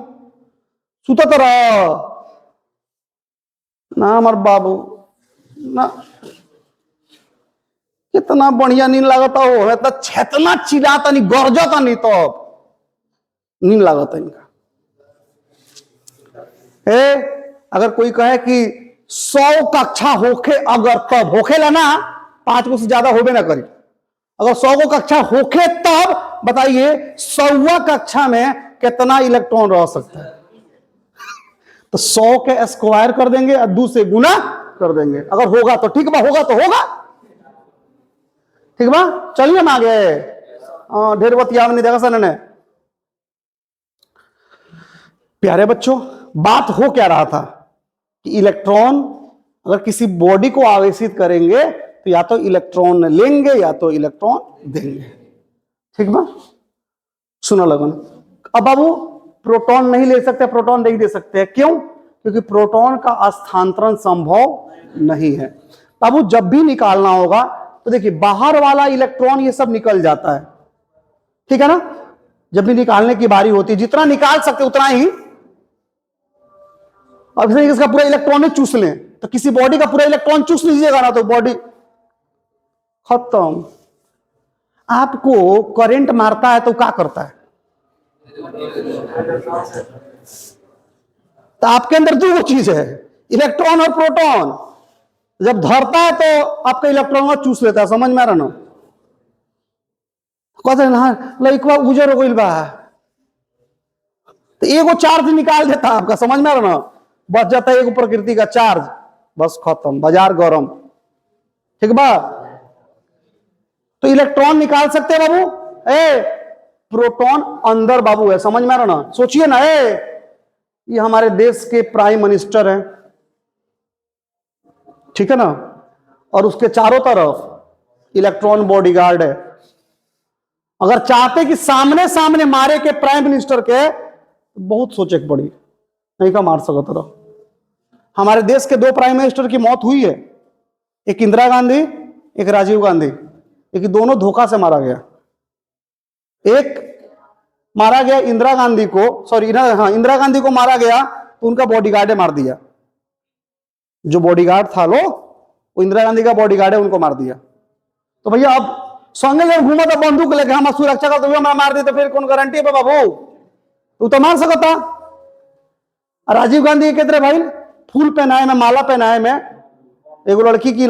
सुता तो रह ना हमार बाबू ना। कितना बढ़िया नींद लागता हो है तो छेतना चिल्लाता नहीं, गरजता नहीं, तो नींद लागता इनका। अगर कोई कहे कि 100 कक्षा होखे अगर तब होखेला ना, 5 गो से ज्यादा होबे ना करी। अगर 100 गो कक्षा होखे तब बताइए 100वां कक्षा में कितना इलेक्ट्रॉन रह सकता है? तो 100 के स्क्वायर कर देंगे और 2 से गुना कर देंगे। अगर होगा तो ठीक बा, होगा तो होगा। ठीक बा। चलिए हम आगे। ढेर बतिया नहीं देखा सर ने। प्यारे बच्चों, बात हो क्या रहा था कि इलेक्ट्रॉन अगर किसी बॉडी को आवेशित करेंगे तो या तो इलेक्ट्रॉन लेंगे या तो इलेक्ट्रॉन देंगे। ठीक बा। सुना लगन। अब बाबू प्रोटॉन नहीं ले सकते, प्रोटॉन नहीं दे सकते। क्यों? क्योंकि प्रोटॉन का स्थानांतरण संभव नहीं है। बाबू जब भी निकालना होगा तो देखिए बाहर वाला इलेक्ट्रॉन ये सब निकल जाता है। ठीक है ना? जब भी निकालने की बारी होती है जितना निकाल सकते उतना ही। अब इसका पूरा इलेक्ट्रॉन चूस लें तो किसी बॉडी का पूरा इलेक्ट्रॉन चूस लीजिएगा ना तो बॉडी खत्म। आपको करंट मारता है तो क्या करता है? तो आपके अंदर 2 चीज है, इलेक्ट्रॉन और प्रोटॉन। जब धरता है तो आपका इलेक्ट्रॉन चूस लेता है। समझ में आ रहा ना? कहते हैं ना लइकवा गुजर हो गइल बा तो एगो चार्ज निकाल देता है आपका। समझ में आ रहा ना? बच जाता है एगो प्रकृति का चार्ज, बस खत्म, बाजार गरम। ठीक बा। तो इलेक्ट्रॉन निकाल सकते हैं बाबू। प्रोटॉन अंदर बाबू है। समझ में आ रहा ना? सोचिए ना, ये हमारे देश के प्राइम मिनिस्टर हैं। ठीक है ना? और उसके चारों तरफ इलेक्ट्रॉन बॉडीगार्ड है। अगर चाहते कि सामने सामने मारे के प्राइम मिनिस्टर के, बहुत सोचे पड़ी, नहीं का मार सकता रहा। हमारे देश के 2 प्राइम मिनिस्टर की मौत हुई है, एक इंदिरा गांधी, एक राजीव गांधी। लेकिन दोनों धोखा से मारा गया। एक मारा गया इंदिरा गांधी को, सॉरी हाँ इंदिरा गांधी को मारा गया तो तो उनका बॉडीगार्ड मार दिया। जो बॉडीगार्ड था लो, वो इंदिरा गांधी का बॉडीगार्ड है, उनको मार दिया। तो भैया अब संगे जब घूमा था बंदूक लेके हम सुरक्षा का, तो हमें मार दी, तो फिर कौन गारंटी है बाबू? तू तो मार सकता। राजीव गांधी के तरह भाई फूल पहनाए, मैं माला पहनाए, मैं एगो लड़की की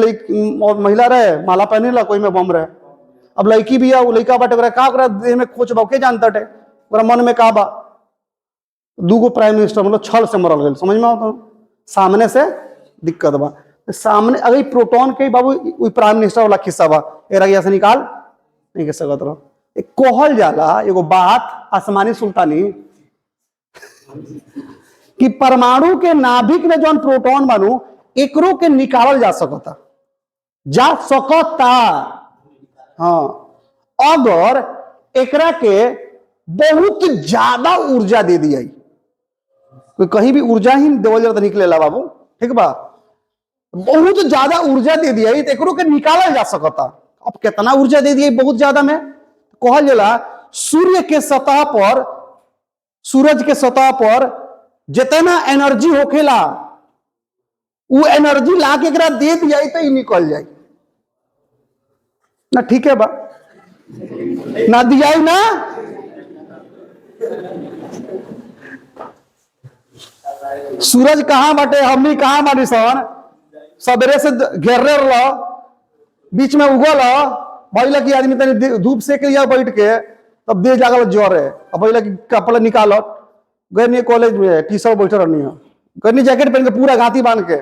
महिला रहे माला पहने ला, कोई में बम रहे। अब लड़की भी है, वो लड़का बाटे का देह में खोच बा, के जानता टे मन में का बा। दूगो प्राइम मिनिस्टर मतलब छल से मरल गए, समझ में आता? सामने से दिक्कत बा, सामने अगर प्रोटॉन के बाबू प्राइम मिनिस्टर वाला किस्सा बा, एरा से निकाल नहीं कर सकत रहो। एक कोहल जाला एगो बात आसमानी सुल्तानी कि परमाणु के नाभिक में जो प्रोटॉन बनू एकरो के निकालल जा सकता, जा सकता। हाँ, अगर एकरा के बहुत ज्यादा ऊर्जा दे दिया, कोई कहीं भी ऊर्जा ही देवल जरा निकलेला बाबू, ठीक बा, बहुत ज्यादा ऊर्जा दे दिया तो एकरो के निकाला जा सकता। अब कितना ऊर्जा दे दिया बहुत ज्यादा में? कहल जाला सूर्य के सतह पर, सूरज के सतह पर जितना एनर्जी होखेला वो एनर्जी ला के एकरा दे दिया तो ही निकल जाए ना। ठीक है बा ना, दिया ना। सूरज कहां बाटे, हमनी कहां बाटी सन? सवेरे से घेरे रहा, बीच में उगल भैया कि आदमी तनी धूप सेक लिया बैठ के, तब देह जागल ज्वर है। अब भैया कि कपड़ा निकाल गए कॉलेज में टी शर्ट बैठल रहनी है, गई जैकेट पहन के पूरा घाती बांध के,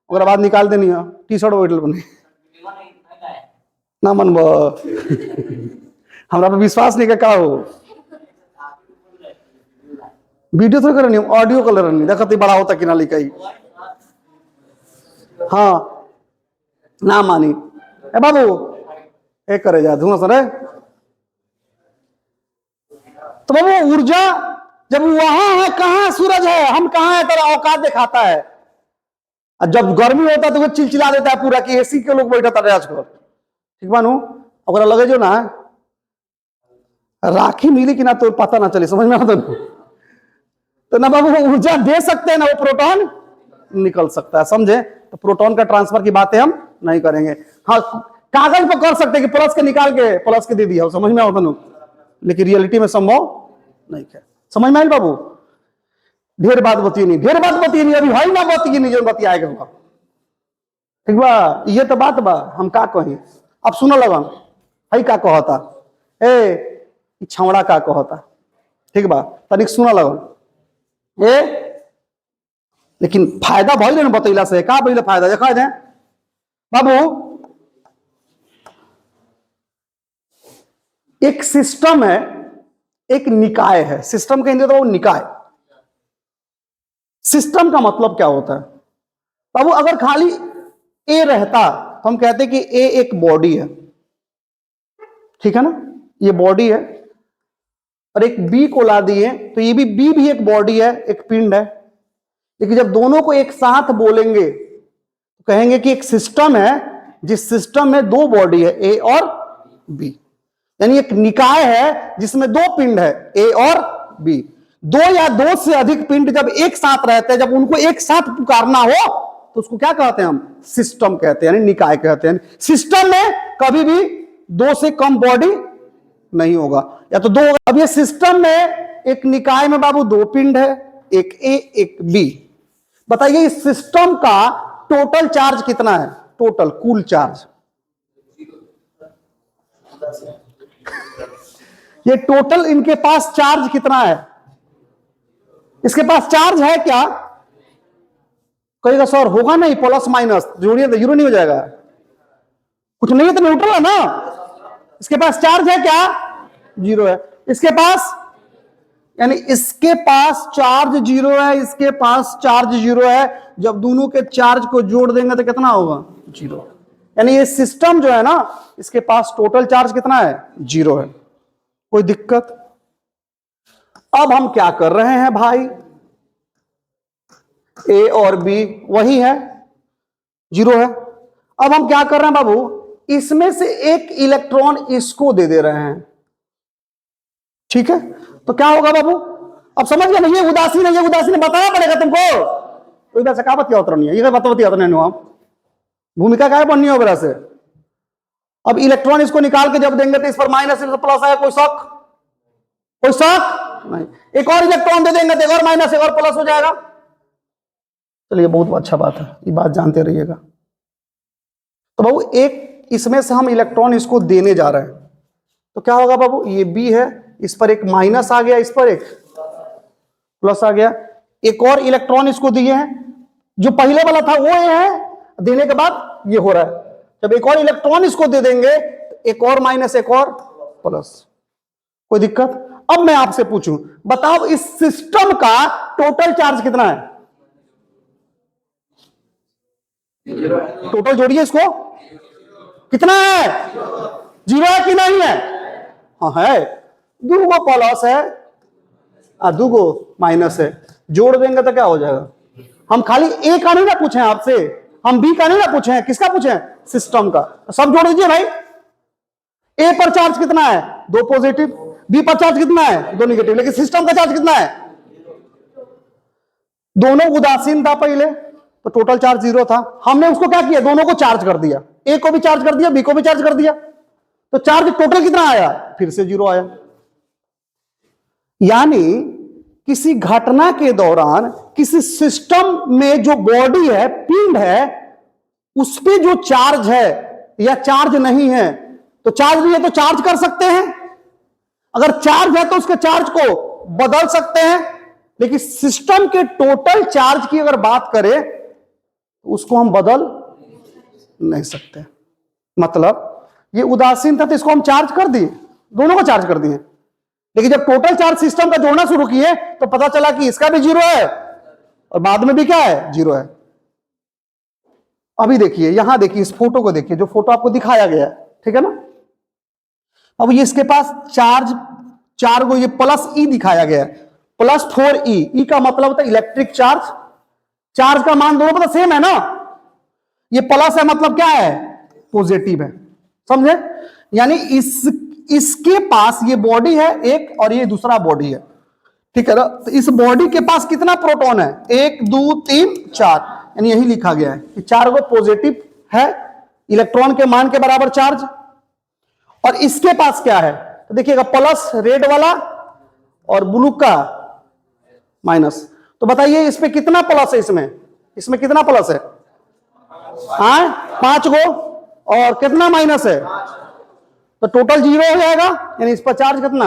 ओकरा बाद निकाल देनी है टी शर्ट बैठल बने ना मन हमरा पे विश्वास नहीं का हो। वीडियो तो करनी, ऑडियो कलर नहीं देखते बड़ा होता कि ना लिखाई। हाँ ना मानी ए बाबू एक करे जा धुआं सर। तो बाबू ऊर्जा जब वहां है, कहां सूरज है, हम कहां है, तेरा औकात दिखाता है। और जब गर्मी होता है तो वो चिलचिला देता है पूरा कि एसी के लोग बैठा था आजकल, ठीक बानू। अगर लगे जो ना राखी मिली कि ना तो पता ना चले, समझ में आता तो ना बाबू ऊर्जा दे सकते हैं ना वो प्रोटॉन निकल सकता है, समझे? तो प्रोटॉन का ट्रांसफर की बातें हम नहीं करेंगे। हाँ कागज पर कर सकते हैं कि प्लस के निकाल के प्लस के दे दिया, समझ में आता ना, लेकिन रियलिटी में संभव नहीं है। समझ में आए बाबू? ढेर बात बतिए नहीं, ढेर बात बतिए नहीं, अभी भाई ना बतिए नहीं जो बतियाएगा, ठीक बा? ये तो बात बा, हम का कही अब सुनो लगन हई का कहता ए छावड़ा का कहता, ठीक बा? तनिक सुना लगन ए, लेकिन फायदा भइल ना बतैला से, का भइल फायदा देखा दे बाबू। एक सिस्टम है, एक निकाय है। सिस्टम के हिंदी तो वो निकाय। सिस्टम का मतलब क्या होता है बाबू? अगर खाली ए रहता तो हम कहते कि ए एक बॉडी है, ठीक है ना, ये बॉडी है, और एक बी को ला दिए तो ये बी भी एक बॉडी है, एक पिंड है। लेकिन जब दोनों को एक साथ बोलेंगे तो कहेंगे कि एक सिस्टम है, जिस सिस्टम में दो बॉडी है, ए और बी। यानी एक निकाय है जिसमें दो पिंड है, ए और बी। दो या दो से अधिक पिंड जब एक साथ रहते हैं, जब उनको एक साथ पुकारना हो तो उसको क्या कहते हैं हम? सिस्टम कहते हैं, यानी निकाय कहते हैं। सिस्टम में कभी भी दो से कम बॉडी नहीं होगा, या तो दो। अब ये सिस्टम में एक निकाय में बाबू दो पिंड है, एक ए एक बी। बताइए इस सिस्टम का टोटल चार्ज कितना है? टोटल कुल चार्ज ये टोटल इनके पास चार्ज कितना है? इसके पास चार्ज है क्या? कहेगा सर होगा नहीं, प्लस माइनस जोड़िए तो जीरो नहीं हो जाएगा, कुछ नहीं है तो न्यूट्रल है ना। इसके पास चार्ज है क्या? जीरो है। इसके पास, यानी इसके पास चार्ज जीरो है, इसके पास चार्ज जीरो है। जब दोनों के चार्ज को जोड़ देंगे तो कितना होगा? जीरो। यानी ये सिस्टम जो है ना, इसके पास टोटल चार्ज कितना है? जीरो है। कोई दिक्कत? अब हम क्या कर रहे हैं भाई? ए और बी वही है, जीरो है। अब हम क्या कर रहे हैं बाबू? इसमें से एक इलेक्ट्रॉन इसको दे रहे हैं, ठीक है? तो क्या होगा बाबू? अब समझ गया ना, ये उदासीन है, ये उदासीन बताना पड़ेगा तुमको। कोई वैसे कहा बतिया उतर नहीं है, ये बतिया उतर नहीं, भूमिका क्या है पढ़नी हो वैसे। अब इलेक्ट्रॉन इसको निकाल के जब देंगे तो इस पर माइनस इस पर प्लस आया, कोई शक? कोई शक नहीं। एक और इलेक्ट्रॉन दे देंगे तो एक और माइनस एक और प्लस हो जाएगा। चलिए बहुत अच्छा बात है, ये बात जानते रहिएगा। तो बाबू एक इसमें से हम इलेक्ट्रॉन इसको देने जा रहे हैं, तो क्या होगा बाबू, ये बी है, इस पर एक माइनस आ गया, इस पर एक प्लस आ गया। एक और इलेक्ट्रॉन इसको दिए हैं, जो पहले वाला था वो ये है, देने के बाद ये हो रहा है। जब एक और इलेक्ट्रॉन इसको दे देंगे, एक और माइनस एक और प्लस, कोई दिक्कत? अब मैं आपसे पूछूं, बताओ इस सिस्टम का टोटल चार्ज कितना है? टोटल जोड़िए इसको, कितना है? 0 है कि नहीं है? हाँ है। 2 प्लस है और 2 माइनस है, जोड़ देंगे तो क्या हो जाएगा? हम खाली ए का नहीं ना पूछे आपसे, हम बी का नहीं ना पूछे हैं, किसका पूछे हैं? सिस्टम का। सब जोड़ दीजिए भाई। ए पर चार्ज कितना है? 2 पॉजिटिव। बी पर चार्ज कितना है? 2 निगेटिव। लेकिन सिस्टम का चार्ज कितना है? दोनों उदासीन था पहले, तो टोटल चार्ज 0 था। हमने उसको क्या किया? दोनों को चार्ज कर दिया, ए को भी चार्ज कर दिया, बी को भी चार्ज कर दिया, तो चार्ज टोटल कितना आया? फिर से 0 आया। यानी किसी घटना के दौरान किसी सिस्टम में जो बॉडी है, पिंड है, उस पे जो चार्ज है या चार्ज नहीं है, तो चार्ज नहीं है तो चार्ज कर सकते हैं, अगर चार्ज है तो उसके चार्ज को बदल सकते हैं। लेकिन सिस्टम के टोटल चार्ज की अगर बात करें तो उसको हम बदल नहीं सकते। मतलब ये उदासीन था तो इसको हम चार्ज कर दिए, दोनों को चार्ज कर दिए। लेकिन जब टोटल चार्ज सिस्टम का जोड़ना शुरू किए तो पता चला कि इसका भी 0 है और बाद में भी क्या है? 0 है। अभी देखिए, यहां देखिए, इस फोटो को देखिए, जो फोटो आपको दिखाया गया है, ठीक है ना। अब ये इसके पास चार्ज 4 को, ये प्लस ई दिखाया गया है, +4e। ई का मतलब होता है इलेक्ट्रिक चार्ज। चार्ज का मान दोनों पता सेम है ना, ये प्लस है मतलब क्या है? पॉजिटिव है, समझे? यानी इसके पास ये बॉडी है एक और ये दूसरा बॉडी है, ठीक है ना। तो इस बॉडी के पास कितना प्रोटॉन है? 1 2 3 4, यानी यही लिखा गया है कि 4 को पॉजिटिव है, इलेक्ट्रॉन के मान के बराबर चार्ज। और इसके पास क्या है तो देखिएगा, प्लस रेड वाला और ब्लू का माइनस। तो बताइए इस पे कितना प्लस है? इसमें कितना प्लस है? 5 गो। और कितना माइनस है? तो टोटल 0 हो जाएगा, यानी इस पर चार्ज कितना?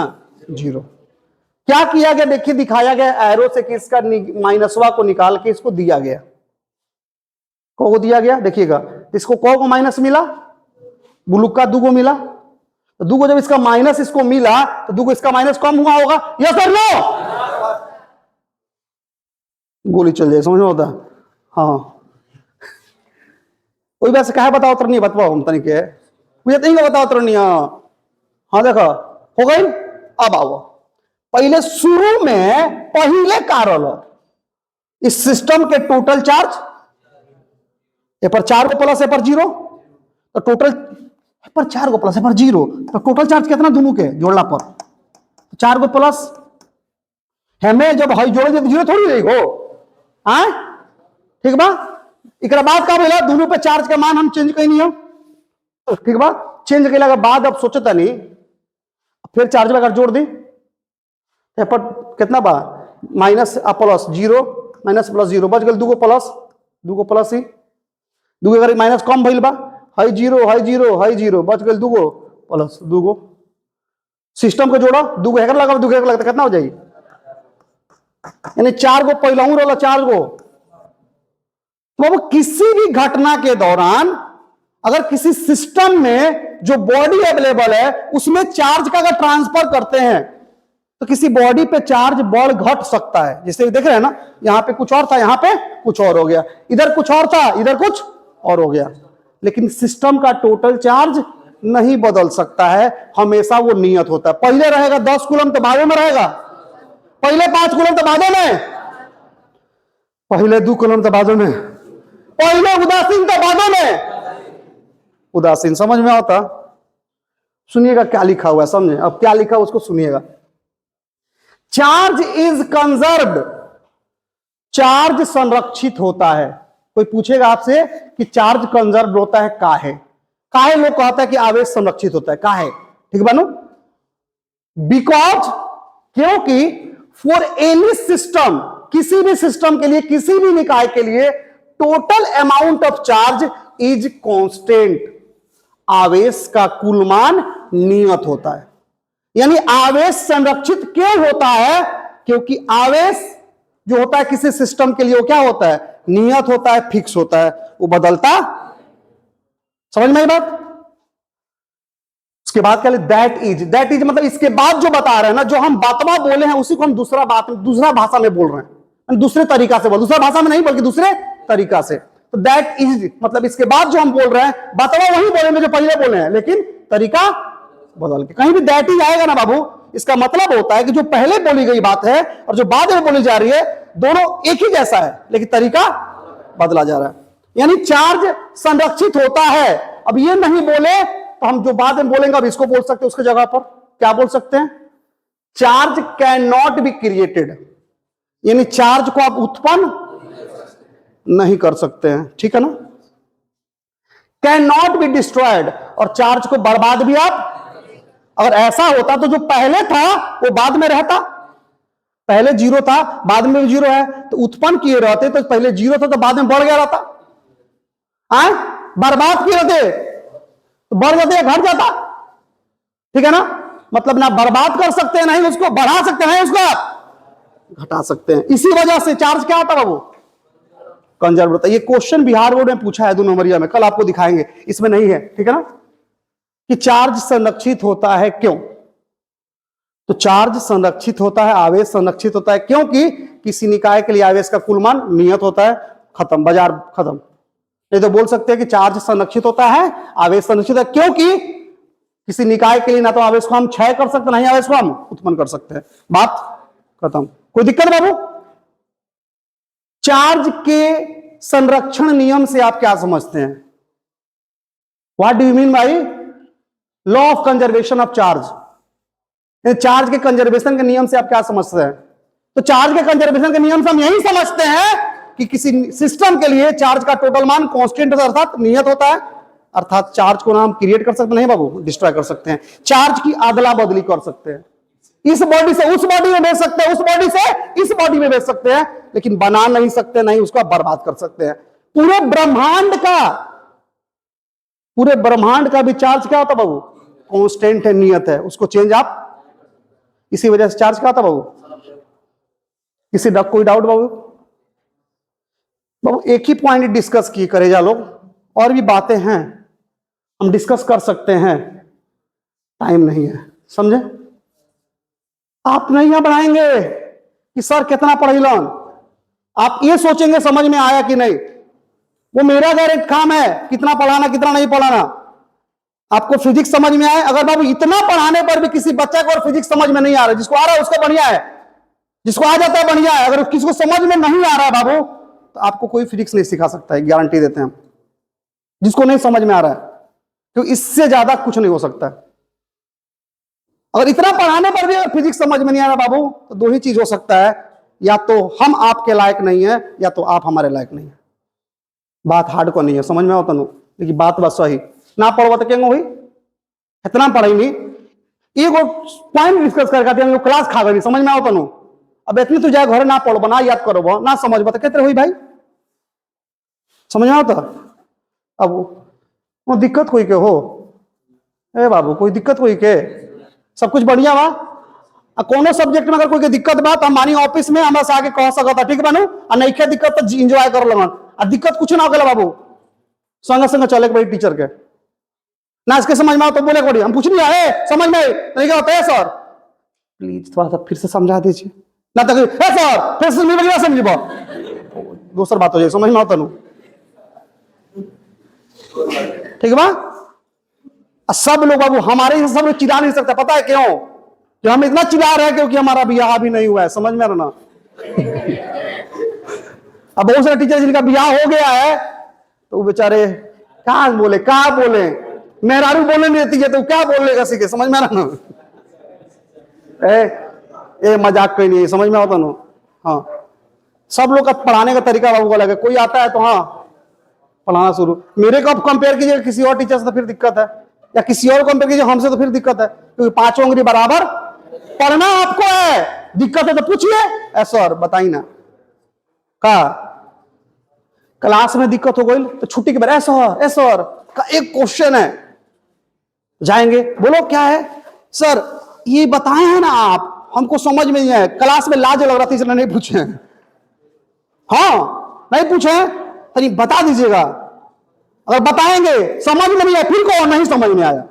0। क्या किया गया देखिए, दिखाया गया एरो से कि इसका माइनसवा को निकाल के इसको दिया गया, को दिया गया। देखिएगा इसको को माइनस मिला, ब्लू का 2 मिला, तो 2 जब इसका माइनस इसको मिला तो 2 इसका माइनस कम हुआ होगा, यस सर नो? गोली चल जाए, समझ में होता? हाँ। कोई वैसे कहा बताओ तर नहीं बतवाओ हम तनिक मुझे नहीं बताओ तर नहीं। हाँ देखो हो गई। अब आओ, पहले शुरू में पहले कारण इस सिस्टम के टोटल चार्ज, ए पर 4 को प्लस ए पर 0, तो टोटल पर 4 को प्लस ए पर 0, तो टोटल चार्ज कितना दोनों के जोड़ना पर? 4 को प्लस हमें जब हाई जोड़े तो 0 थोड़ी रहेगो, हाँ ठीक बा। एक बात का बोला, दोनों पे चार्ज का मान हम चेंज कहीं नहीं हो, ठीक बा। चेंज के बाद अब सोचता नहीं, फिर चार्ज अगर जोड़ दी पर कितना बा? माइनस प्लस 0 माइनस प्लस 0 बच गए 2 को प्लस ही 2 अगर माइनस कम भइल बा, हाई 0 हाई 0 हाई 0 बच गए 2 प्लस 2। सिस्टम को जोड़ो, 2 हेकर लगा 2 हेकर लगता कितना हो जाएगी? यानी 4 को पहला हूं रोला 4 को। तो किसी भी घटना के दौरान अगर किसी सिस्टम में जो बॉडी अवेलेबल है उसमें चार्ज का अगर ट्रांसफर करते हैं तो किसी बॉडी पे चार्ज बढ़ घट सकता है। जैसे देख रहे हैं ना, यहां पे कुछ और था, यहां पे कुछ और हो गया, इधर कुछ और था, इधर कुछ और हो गया। लेकिन सिस्टम का टोटल चार्ज नहीं बदल सकता है, हमेशा वो नियत होता है। पहले रहेगा 10 कूलम तो बाद में रहेगा, पहले 5 कूलम तो बाद में, पहले 2 कूलम तो बाद में, पहले उदासीन तो बाद में। उदासीन समझ में आता? सुनिएगा क्या लिखा हुआ है, समझे? अब क्या लिखा उसको सुनिएगा। चार्ज इज कंजर्व्ड, चार्ज संरक्षित होता है। कोई पूछेगा आपसे कि चार्ज कंजर्व्ड होता है काहे, काहे लोग कहता है कि आवेश संरक्षित होता है, काहे, ठीक बानो? बिकॉज, क्योंकि फॉर एनी सिस्टम, किसी भी सिस्टम के लिए, किसी भी निकाय के लिए, total amount of charge is constant, आवेश का कुल मान नियत होता है। यानी आवेश संरक्षित क्यों होता है? क्योंकि आवेश जो होता है किसी सिस्टम के लिए वो क्या होता है? नियत होता है, फिक्स होता है, वो बदलता। समझ में आई बात? उसके बाद क्या ले? दैट इज मतलब इसके बाद जो बता रहे हैं ना, जो हम बातवा बोले हैं उसी को हम दूसरा भाषा में बोल रहे हैं, दूसरे तरीका से बोल, दूसरा भाषा में नहीं बल्कि दूसरे तरीका से। तो दैट इज मतलब इसके बाद जो हम बोल रहे हैं, बातवा वही बोलेंगे जो पहले बोले हैं, लेकिन तरीका बदल के। कहीं भी दैट इज आएगा ना बाबू, इसका मतलब होता है कि जो पहले बोली गई बात है और जो बाद में बोली जा रही है, दोनों एक ही जैसा है, लेकिन तरीका बदला जा रहा है। यानी चार्ज संरक्षित होता है। अब ये नहीं बोले तो हम जो बाद में बोलेंगे अब इसको बोल सकते हैं उसके जगह पर, क्या बोल सकते हैं? Charge can not be created, यानी चार्ज को आप उत्पन्न नहीं कर सकते हैं, ठीक है ना? कैन नॉट बी डिस्ट्रॉयड, और चार्ज को बर्बाद भी आप, अगर ऐसा होता तो जो पहले था वो बाद में रहता, पहले जीरो था बाद में भी जीरो है, तो उत्पन्न किए रहते तो पहले जीरो था तो बाद में बढ़ गया रहता, बर्बाद किए रहते तो बढ़ जाते या घट जाता, ठीक है ना? मतलब ना बर्बाद कर सकते हैं, नहीं उसको बढ़ा सकते हैं, उसको आप घटा सकते हैं। इसी वजह से चार्ज क्या होता है बाबू? कंजर्व होता है। ये क्वेश्चन बिहार बोर्ड में पूछा है 2 नंबरिया में, कल आपको दिखाएंगे, इसमें नहीं है, ठीक है ना? कि चार्ज संरक्षित होता है क्यों? तो चार्ज संरक्षित होता है, आवेश संरक्षित होता है क्योंकि किसी निकाय के लिए आवेश का कुल मान नियत होता है, खत्म, बाजार खत्म। नहीं तो बोल सकते हैं कि चार्ज संरक्षित होता है, आवेश संरक्षित है क्योंकि किसी निकाय के लिए ना तो आवेश को हम क्षय कर सकते, नहीं आवेश को हम उत्पन्न कर सकते हैं, बात खत्म। कोई दिक्कत बाबू? चार्ज के संरक्षण नियम से आप क्या समझते हैं? What do you mean by law of conservation of charge? Charge के कंजर्वेशन के नियम से आप क्या समझते हैं? तो चार्ज के कंजर्वेशन के नियम से हम यही समझते हैं कि किसी सिस्टम के लिए चार्ज का टोटल मान कांस्टेंट अर्थात नियत होता है, अर्थात चार्ज को ना हम क्रिएट कर सकते नहीं बाबू, डिस्ट्रॉय कर सकते हैं। चार्ज की अदला बदली कर सकते हैं, इस बॉडी से उस बॉडी में भेज सकते हैं, उस बॉडी से इस बॉडी में भेज सकते हैं, लेकिन बना नहीं सकते, नहीं उसका बर्बाद कर सकते हैं। पूरे ब्रह्मांड का भी चार्ज क्या होता बाबू? कांस्टेंट है, नियत है, उसको चेंज आप, इसी वजह से चार्ज क्या होता बाबू? किसी कोई डाउट बाबू? बाबू एक ही पॉइंट डिस्कस किए करे जा लोग, और भी बातें हैं हम डिस्कस कर सकते हैं, टाइम नहीं है, समझे? आप नहीं यहां बढ़ाएंगे कि सर कितना पढ़िलन, आप ये सोचेंगे समझ में आया कि नहीं। वो मेरा डायरेक्ट काम है कितना पढ़ाना कितना नहीं पढ़ाना। आपको फिजिक्स समझ में आए, अगर बाबू इतना पढ़ाने पर भी किसी बच्चे को और फिजिक्स समझ में नहीं आ रहा, जिसको आ रहा है उसका बढ़िया है, जिसको आ जाता है बढ़िया है, अगर किसी को समझ में नहीं आ रहा है बाबू तो आपको कोई फिजिक्स नहीं सिखा सकता है, गारंटी देते हैं हम। जिसको नहीं समझ में आ रहा है, तो इससे ज्यादा कुछ नहीं हो सकता है। अगर इतना पढ़ाने पर भी अगर फिजिक्स समझ में नहीं आ रहा बाबू, तो 2 ही चीज हो सकता है, या तो हम आपके लायक नहीं है या तो आप हमारे लायक नहीं है। बात हार्ड को नहीं है, समझ में आता ना, लेकिन बात बस सही ना पढ़वा तो क्या हुई, इतना पढ़ेंगे एगो पॉइंट डिस्कस करके क्लास खा गई, समझ में आता ना। अब इतनी तो जाए घर ना पढ़ो ना याद करो ना समझ तो कहते हुई भाई, समझ में आता। अब वो दिक्कत कोई के हो ए बाबू, कोई दिक्कत कोई के, सब कुछ बढ़िया बा। कोनो सब्जेक्ट में अगर कोई के दिक्कत बा तो हम मानी ऑफिस में हमरा से आगे कह सकता, ठीक बानू, और नहीं के दिक्कत तो एंजॉय कर लगन, और दिक्कत कुछ ना हो गया बाबू, संग संग चले भाई टीचर के ना, इसके समझ में आओ तो बोले कोड़ी हम पूछ नहीं आए, समझ में नहीं क्या होता है सर प्लीज थोड़ा सा फिर से समझा दीजिए ना, तो सर फिर से समझ दूसर बात हो जाए, समझ में आता नू, ठीक है बा। सब लोग बाबू हमारे ही सब लोग चिढ़ा नहीं सकता, पता है क्यों? कि हम इतना चिढ़ा रहे हैं क्योंकि हमारा ब्याह भी नहीं हुआ है, समझ में आ रहा ना। अब बहुत सारे टीचर जिनका ब्याह हो गया है तो वो बेचारे कहाँ बोले मेहरारू बोलने नहीं देती है तो क्या बोल लेगा सीखे, समझ में आ रहा ना। ये मजाक कोई नहीं है, समझ में आता ना। हाँ, सब लोग का पढ़ाने का तरीका बाबू को अलग है। कोई आता है तो हाँ पढ़ाना शुरू, मेरे को आप कंपेयर कीजिए किसी और टीचर से तो फिर दिक्कत है, या किसी और कंपेयर कीजिए हमसे तो फिर दिक्कत है, क्योंकि पांचों उंगली बराबर पढ़ना आपको है। दिक्कत है तो पूछिए, ऐसा और बताइए ना का क्लास में दिक्कत हो गई तो छुट्टी के बाद ऐसा और का एक क्वेश्चन है, जाएंगे बोलो क्या है सर ये बताए हैं ना आप, हमको समझ में नहीं आया। क्लास में लाज लग रहा था इसलिए नहीं पूछे। हाँ नहीं पूछे तो बता दीजिएगा, अगर बताएंगे समझ में नहीं आया फिर कहो नहीं समझ में आया।